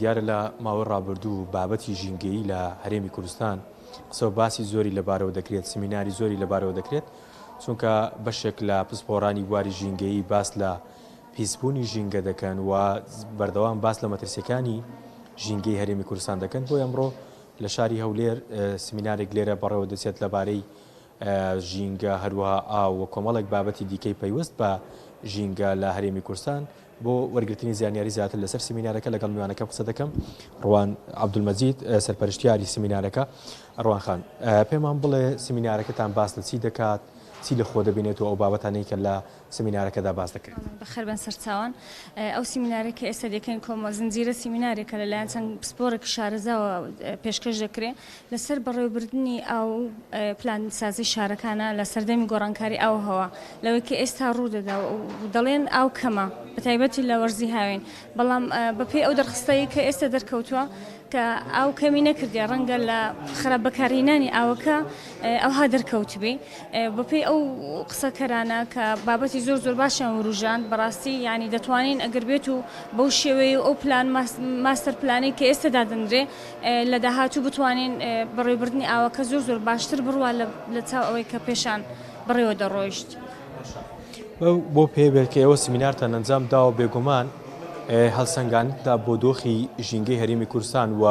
دیارە لە ماوەی ڕابردوو بابەتی ژینگەیی لە هەرێمی کوردستان قسە باسی زۆری لەبارەوە دەکرێت، سمیناری زۆری لەبارەوە دەکرێت، چونکە بەشێک لە پسپۆڕانی بواری ژینگەیی باس لە پیسبوونی ژینگە دەکەن و بەردەوام باس لە مەترسیەکانی ژینگەی هەرێمی کوردستان دەکەن. بۆ ئەمڕۆ لە شاری هەولێر سمینارێک لێرە بەڕێوە دەچێت لەبارەی ژینگە هەروەها ئاو و کۆمەڵێک بابەتی دیکەی پەیوەست بە ژینگە لە هەرێمی کوردستان. بۆ وەرگرتنی زانیاری زیاتر لەسەر سمینارەکە لەگەڵ میوانەکە قسە دەکەم. ڕوان عەبدولمەجید سەرپەرشتیاری سمینارەکە. ڕوان خان، پێمان بڵێ سمینارەکەتان باس لە چی دەکات، چی لە خۆ دەبینێتەوە ئەو بابەتانەی کە لە سمینارەکەدا باس دەکرێت؟ بەخێر بن سەرچاوان. ئەو سمینارێکە ئێستا دەکەین کۆمە زنجیرە سمینارێکە لەلایەن چەند پسپۆرێک شارەزاوە پێشکەش دەکرێت لەسەر بەڕێوەبردننی ئاو پلانسازی شارەکانە لە سەردەمی گۆڕانکاری ئاوهەوە لەوەی کە ئێستا ڕوودەدا و دەڵێن ئاو کەمە بەتایبەتی لە وەرزی هاوێن، بەڵام بەپێی ئەو دەرخستەیە کە ئێستا دەرکەوتووە کە ئاو کەمی نەکردی ڕەنگە لە خراپ بەکارهێنانی ئاوەکە ئەوها دەرکەوتبێ. بەپێی ئەو قسەکەرانە کە بابەتی زۆر باشیان وروژان بەڕاستی یعنی دەتوانین ئەگەر بێت و بەو شێوەیە ئەو پلان ماستەر پلانەی کە ئێستا دادەنرێ لە داهاتوو بتوانین بەڕێوەبردننی ئاوەکە زۆر باشتر بڕوا لە چاو ئەوەی کە پێشان بڕێوە دەڕۆیشت. بۆ پێبێت کە ئێوە سمینارتان ئەنجام داوە بێگومان هەڵسەنگانتدا بۆ دۆخی ژینگەی هەرێمی کوردستان و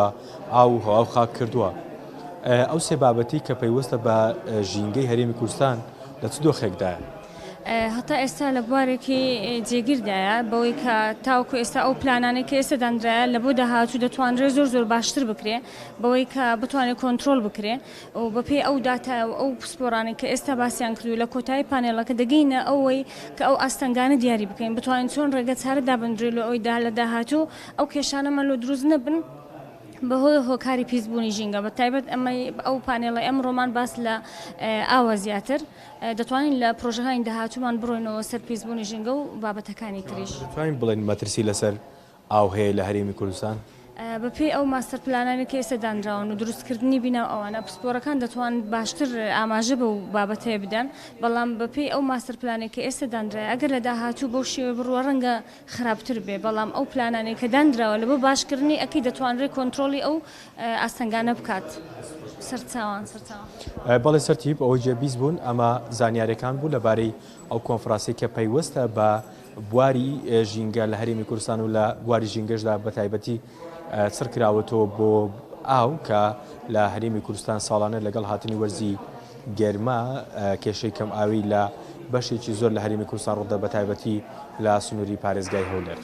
ئاو و هەوا و خاک کردووە. ئەو سێ بابەتی کە پەیوەستە بە ژینگەی هەرێمی کوردستان لە چ دۆخێکدایە؟ هەتا ئێستا لە بوارێکی جێگیردایە بەوەی کە تاوکو ئێستا ئەو پلانانێک کە ئێستا دەنرایە لە بۆ داهاتوو دەتوانرێت زۆر باشتر بکرێ بەوەی کە بتوانێت کۆنتترۆل بکرێ و بەپێی ئەو داتا و ئەو پسپۆرانێک کە ئێستا باسییان کردو لە کۆتایی پانێڵەکە دەگەینە ئەوەی کە ئەو ئاستەنگانە دیاری بکەین بتوانین چۆن ڕێگە چارە دابدرێت لە ئەویدا لە داهاتوو ئەو کێشانەمە لە دروست نەبن بەهۆی هۆکاری پیسبوونی ژینگە. بەتایبەت ئەو پانێڵە ئەمڕۆمان باس لە ئاوە زیاتر دەتوانین لە پرۆژەکانی داهاتوومان بڕۆینەوە سەر پیسبوونی ژینگە و بابەتەکانی تریش. دەتوانین بڵێن مەترسی لەسەر ئاو هەیە لە هەرێمی کوردستان؟ بەپێی ئەو ماستەر پلانانی کە ئێستا دانراون و دروستکردنی بیناو ئەوانە پسپۆرەکان دەتوان باشتر ئاماژە بە و بابەتەیە بدەن، بەڵام بەپێی ئەو ماستەر پلانێک کە ئێستا دانرای ئەگەر لە داهاتوو بەو شێوە بڕوە ڕەنگە خراپتر بێ، بەڵام ئەو پلانانێک کە دانراوە لە بۆ باشکردنی ئەکی دەتوانرێت کۆنتترۆلی ئەو ئاستەنگانە بکات. سەرچاوان بەڵێ سەرتیب ئەوەی جێبیست بوون ئەمە زانیاریەکان بوو لەبارەی ئەو کۆنفرانسی کە پەیوەستە بە بواری ژینگە لە هەرێمی کوردستان و لە بواری ژینگەشدا بەتایبەتی سەر کراوەتەوە بۆ ئاو کە لە هەرێمی کوردستان ساڵانە لەگەڵ هاتنی وەرزی گەرما کێشەی کەم ئاوی لە بەشێکی زۆر لە هەرێمی کوردستان ڕوودا بەتایبەتی لە سنووری پارێزگای هەولێر.